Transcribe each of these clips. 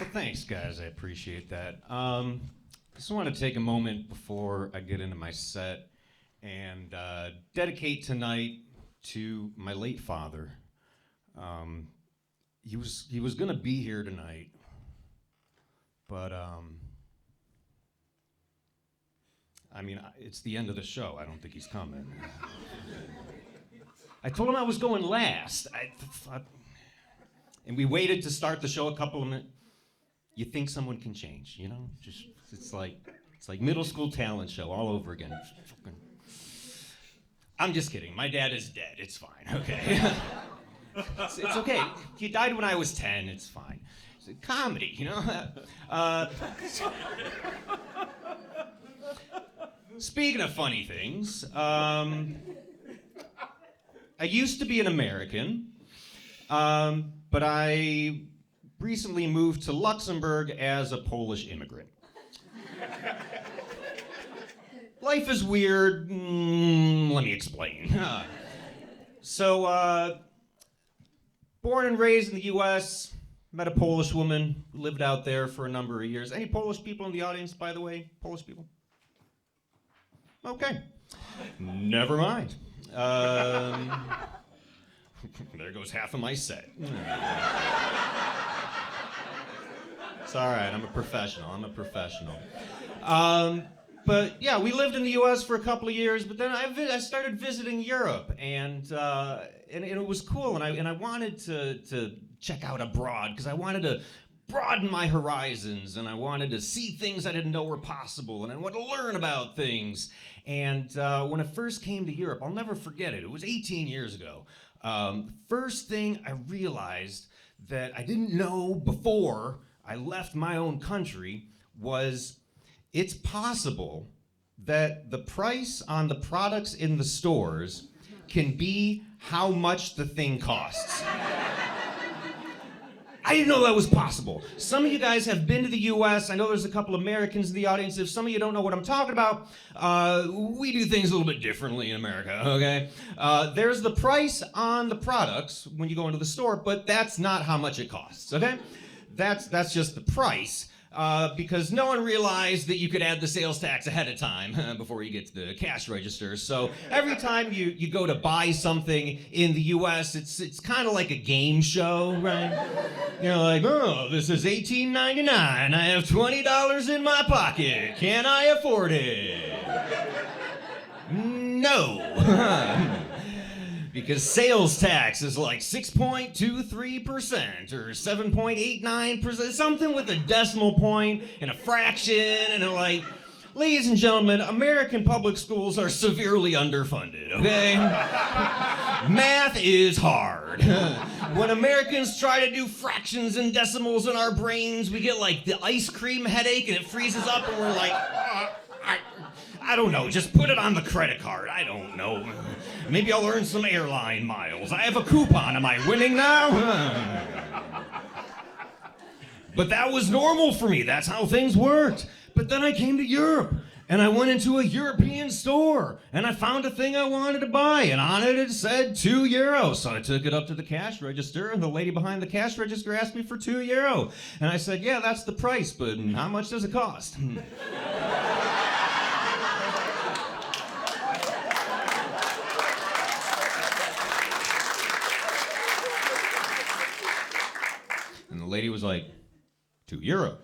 Well, thanks, guys. I appreciate that. Just want to take a moment before I get into my set and dedicate tonight to my late father. He was gonna be here tonight, but I mean, it's the end of the show. I don't think he's coming. I told him I was going last. I thought, and we waited to start the show a couple of minutes. You think someone can change, you know? Just it's like middle school talent show all over again. I'm just kidding. My dad is dead. It's fine. Okay. It's okay. He died when I was 10. It's fine. It's a comedy, you know? Speaking of funny things, I used to be an American, but I recently moved to Luxembourg as a Polish immigrant. Life is weird. Let me explain. Born and raised in the U.S., met a Polish woman, lived out there for a number of years. Any Polish people in the audience, by the way? Polish people? Okay. Never mind. There goes half of my set. It's all right. I'm a professional. But yeah, we lived in the U.S. for a couple of years, but then I started visiting Europe, and it was cool, and I wanted to check out abroad because I wanted to broaden my horizons, and I wanted to see things I didn't know were possible, and I wanted to learn about things. And when I first came to Europe, I'll never forget it. It was 18 years ago. First thing I realized that I didn't know before I left my own country was it's possible that the price on the products in the stores can be how much the thing costs. I didn't know that was possible. Some of you guys have been to the U.S. I know there's a couple Americans in the audience. If some of you don't know what I'm talking about, we do things a little bit differently in America, okay? There's the price on the products when you go into the store, but that's not how much it costs, okay? That's just the price. Because no one realized that you could add the sales tax ahead of time before you get to the cash register. So every time you go to buy something in the U.S., it's kind of like a game show, right? You're like, oh, this is $18.99. I have $20 in my pocket. Can I afford it? No. Because sales tax is like 6.23% or 7.89%, something with a decimal point and a fraction, and they're like, ladies and gentlemen, American public schools are severely underfunded, okay? Math is hard. When Americans try to do fractions and decimals in our brains, we get like the ice cream headache and it freezes up and we're like, I don't know, just put it on the credit card. I don't know. Maybe I'll earn some airline miles. I have a coupon. Am I winning now? But that was normal for me. That's how things worked. But then I came to Europe, and I went into a European store, and I found a thing I wanted to buy, and on it said €2. So I took it up to the cash register, and the lady behind the cash register asked me for €2. And I said, yeah, that's the price, but how much does it cost? And the lady was like, €2.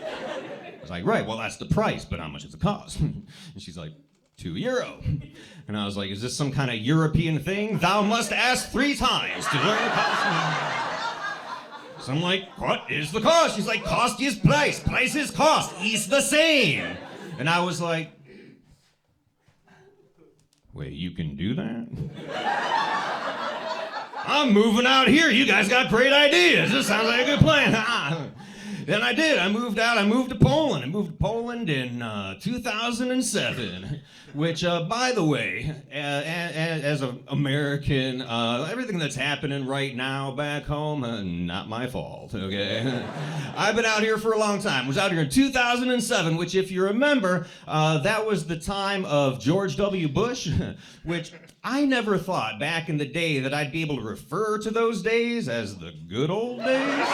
I was like, right, well, that's the price, but how much does it cost? And she's like, €2. And I was like, is this some kind of European thing? Thou must ask 3 times to learn the cost. So I'm like, what is the cost? She's like, cost is price. Price is cost. It's the same. And I was like, wait, you can do that? I'm moving out here. You guys got great ideas. This sounds like a good plan. Then I did. I moved out. I moved to Poland. I moved to Poland in 2007, which, by the way, as an American, everything that's happening right now back home, not my fault, okay? I've been out here for a long time. I was out here in 2007, which, if you remember, that was the time of George W. Bush, which I never thought back in the day that I'd be able to refer to those days as the good old days.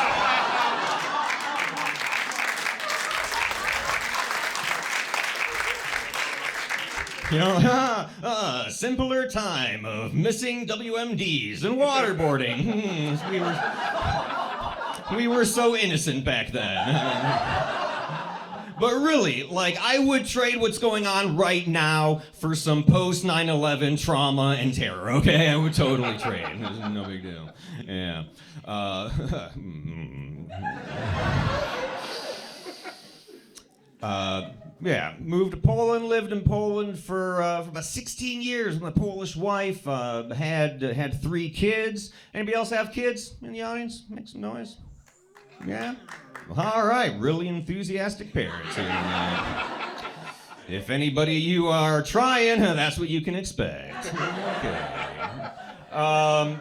You know, simpler time of missing WMDs and waterboarding. We were so innocent back then. But really, like, I would trade what's going on right now for some post 9/11 trauma and terror, okay? I would totally trade. It's no big deal. Yeah. Yeah, moved to Poland, lived in Poland for about 16 years with my Polish wife, had 3 kids. Anybody else have kids in the audience? Make some noise. Yeah? All right, really enthusiastic parents. If anybody you are trying, that's what you can expect. Okay. And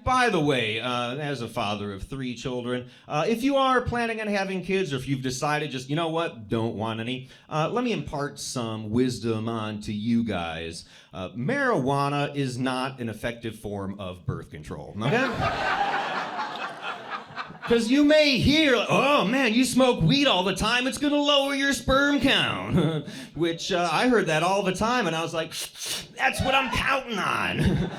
by the way, as a father of 3 children, if you are planning on having kids, or if you've decided just, you know what, don't want any, let me impart some wisdom on to you guys. Marijuana is not an effective form of birth control, okay? Because you may hear, oh man, you smoke weed all the time, it's gonna lower your sperm count. Which I heard that all the time, and I was like, that's what I'm counting on.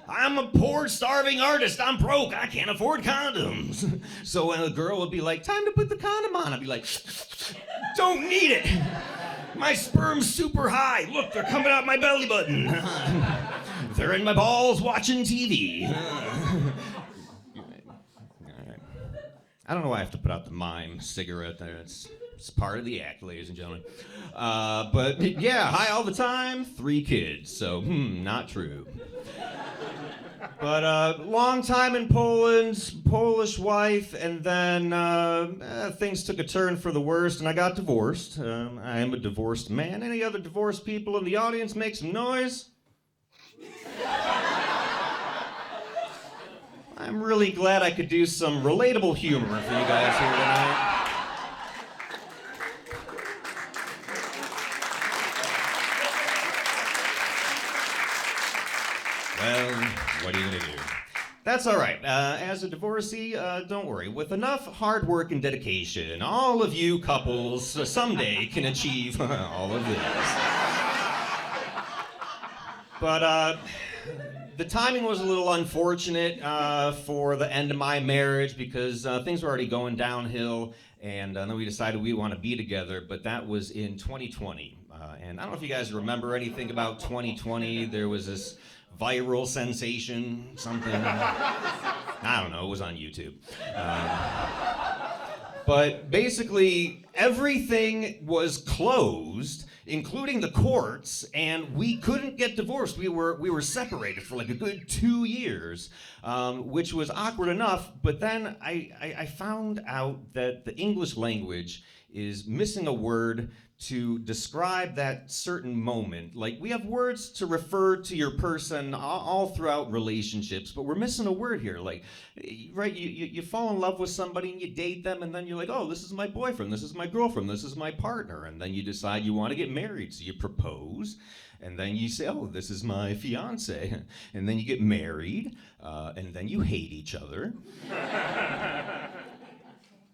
I'm a poor, starving artist, I'm broke, I can't afford condoms. So when a girl would be like, time to put the condom on, I'd be like, don't need it. My sperm's super high, look, they're coming out my belly button. They're in my balls watching TV. I don't know why I have to put out the mime cigarette there. It's part of the act, ladies and gentlemen. But yeah, high all the time, 3 kids, so not true. But long time in Poland, Polish wife, and then things took a turn for the worst, and I got divorced. I am a divorced man. Any other divorced people in the audience, make some noise? I'm really glad I could do some relatable humor for you guys here tonight. Well, what are you gonna do? That's all right. As a divorcee, don't worry. With enough hard work and dedication, all of you couples someday can achieve all of this. But the timing was a little unfortunate for the end of my marriage because things were already going downhill, and then we decided we want to be together, but that was in 2020. And I don't know if you guys remember anything about 2020. There was this viral sensation, something. I don't know, it was on YouTube. But basically, everything was closed, including the courts, and we couldn't get divorced. We were separated for like a good 2 years, which was awkward enough. But then I found out that the English language is missing a word to describe that certain moment. Like, we have words to refer to your person all throughout relationships, but we're missing a word here. Like, right, you fall in love with somebody and you date them, and then you're like, oh, this is my boyfriend, this is my girlfriend, this is my partner, and then you decide you want to get married, so you propose, and then you say, oh, this is my fiance, and then you get married, and then you hate each other.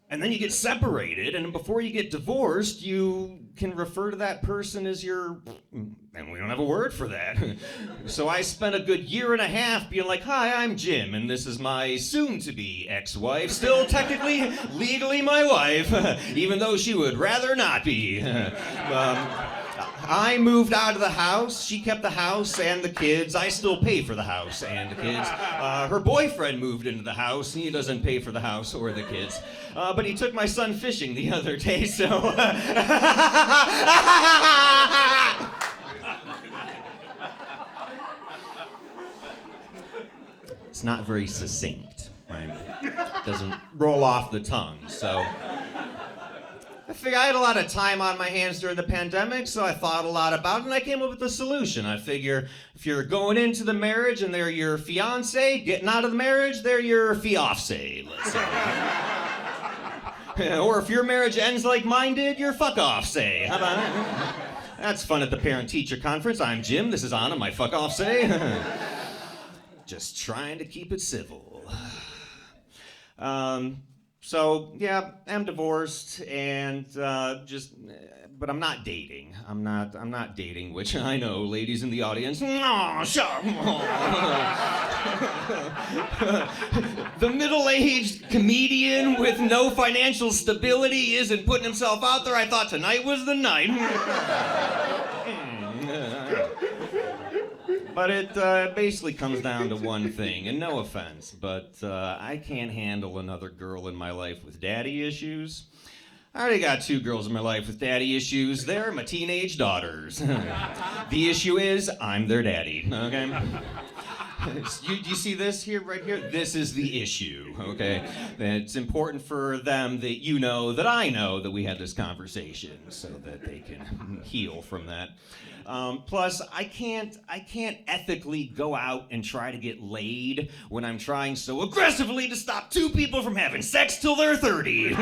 And then you get separated, and before you get divorced, you can refer to that person as your, and we don't have a word for that. So I spent a good 1.5 years being like, hi, I'm Jim, and this is my soon-to-be ex-wife, still technically, legally my wife, even though she would rather not be. I moved out of the house, she kept the house and the kids, I still pay for the house and the kids. Her boyfriend moved into the house, and he doesn't pay for the house or the kids. But he took my son fishing the other day, so... It's not very succinct, right? It doesn't roll off the tongue, so... I figured I had a lot of time on my hands during the pandemic, so I thought a lot about it, and I came up with a solution. I figure if you're going into the marriage and they're your fiance, getting out of the marriage, they're your fiancé, let's say. Or if your marriage ends like mine did, you're fuck-off-say. How about that? That's fun at the parent-teacher conference. I'm Jim, this is Anna, my fuck-off-say. Just trying to keep it civil. So yeah, I'm divorced and but I'm not dating. I'm not dating, which I know, ladies in the audience. No, shut The middle-aged comedian with no financial stability isn't putting himself out there. I thought tonight was the night. But it basically comes down to one thing, and no offense, but I can't handle another girl in my life with daddy issues. I already got 2 girls in my life with daddy issues. They're my teenage daughters. The issue is, I'm their daddy, okay? You see this here, right here? This is the issue, okay? It's important for them that you know that I know that we had this conversation so that they can heal from that. Plus, I can't ethically go out and try to get laid when I'm trying so aggressively to stop 2 people from having sex till they're 30.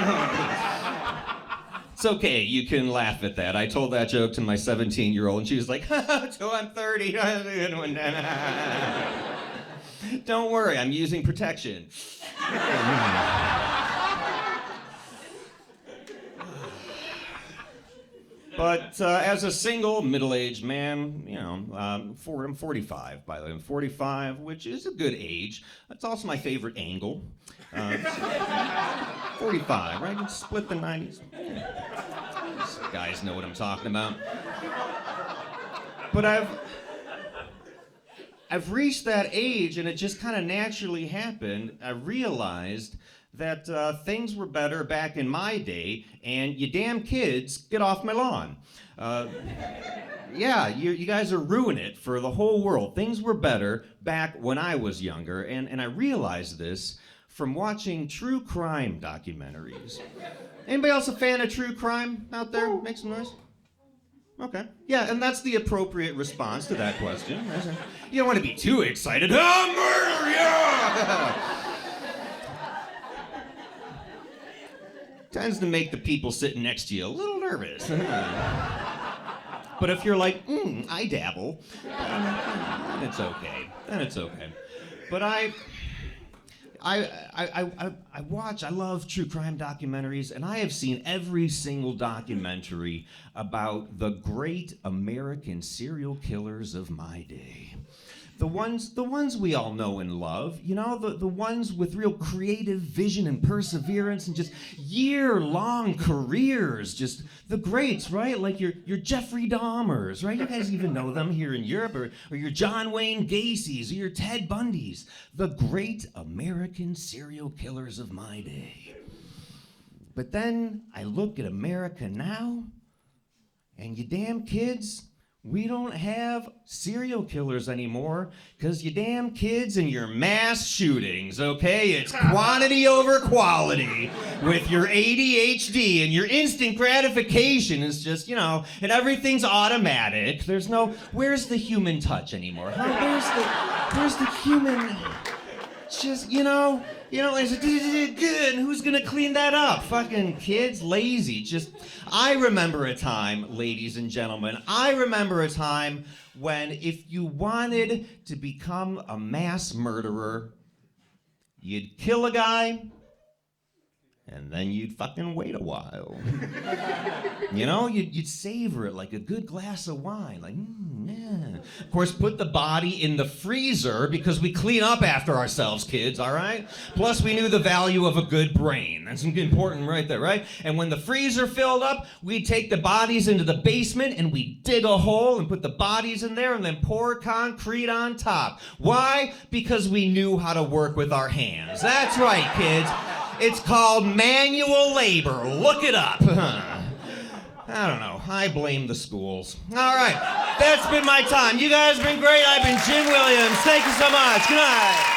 It's okay, you can laugh at that. I told that joke to my 17-year-old and she was like, till I'm 30. Don't worry, I'm using protection. But as a single middle-aged man, you know, I'm 45, by the way. I'm 45, which is a good age. That's also my favorite angle. 45, right? Split the 90s. These guys know what I'm talking about. But I've reached that age, and it just kind of naturally happened. I realized that things were better back in my day, and you damn kids, get off my lawn. Yeah, you guys are ruining it for the whole world. Things were better back when I was younger, and I realized this from watching true crime documentaries. Anybody else a fan of true crime out there? Make some noise. Okay. Yeah, and that's the appropriate response to that question. You don't want to be too excited. Oh, murder, yeah! Tends to make the people sitting next to you a little nervous. But if you're like, I dabble, then it's okay. But I love true crime documentaries, and I have seen every single documentary about the great American serial killers of my day. The ones we all know and love, you know, the ones with real creative vision and perseverance and just year-long careers, just the greats, right? Like your Jeffrey Dahmers, right? You guys even know them here in Europe, or your John Wayne Gacy's, or your Ted Bundys, the great American serial killers of my day. But then I look at America now, and you damn kids, we don't have serial killers anymore because you damn kids and your mass shootings, okay? It's quantity over quality with your ADHD and your instant gratification is just, you know, and everything's automatic. There's no, where's the human touch anymore? Huh? Where's the human, just, you know, it's good. Who's gonna clean that up? Fucking kids, lazy. Just, I remember a time, ladies and gentlemen, when if you wanted to become a mass murderer, you'd kill a guy, and then you'd fucking wait a while. You know, you'd savor it like a good glass of wine, like, yeah. Of course, put the body in the freezer because we clean up after ourselves, kids, all right? Plus, we knew the value of a good brain. That's important right there, right? And when the freezer filled up, we'd take the bodies into the basement and we'd dig a hole and put the bodies in there and then pour concrete on top. Why? Because we knew how to work with our hands. That's right, kids. It's called manual labor. Look it up. I don't know. I blame the schools. All right. That's been my time. You guys have been great. I've been Jim Williams. Thank you so much. Good night.